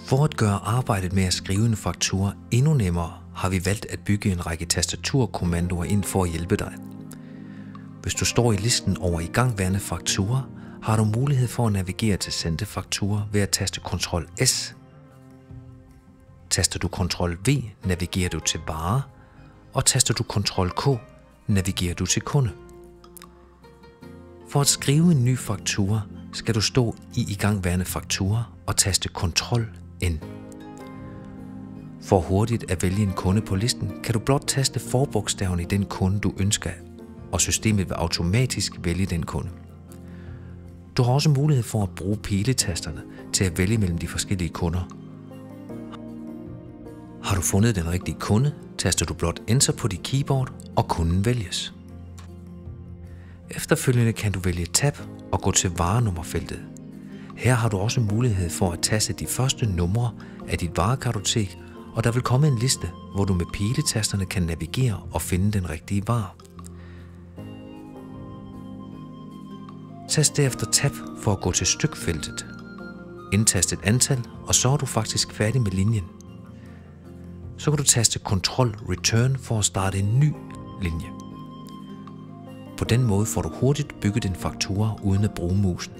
For at gøre arbejdet med at skrive en faktura endnu nemmere, har vi valgt at bygge en række tastaturkommandoer ind for at hjælpe dig. Hvis du står i listen over igangværende fakturer, har du mulighed for at navigere til sendte fakturer ved at taste Ctrl S. Taster du Ctrl V, navigerer du til vare, og taster du Ctrl K, navigerer du til kunde. For at skrive en ny faktura, skal du stå i igangværende fakturer og taste Ctrl N. For hurtigt at vælge en kunde på listen, kan du blot taste forbogstaven i den kunde, du ønsker, og systemet vil automatisk vælge den kunde. Du har også mulighed for at bruge piletasterne til at vælge mellem de forskellige kunder. Har du fundet den rigtige kunde, taster du blot Enter på dit keyboard, og kunden vælges. Efterfølgende kan du vælge Tab og gå til varenummerfeltet. Her har du også mulighed for at taste de første numre af dit varekartotek, og der vil komme en liste, hvor du med piletasterne kan navigere og finde den rigtige vare. Tast derefter Tab for at gå til stykfeltet. Indtast et antal, og så er du faktisk færdig med linjen. Så kan du taste Ctrl Return for at starte en ny linje. På den måde får du hurtigt bygget din faktura uden at bruge musen.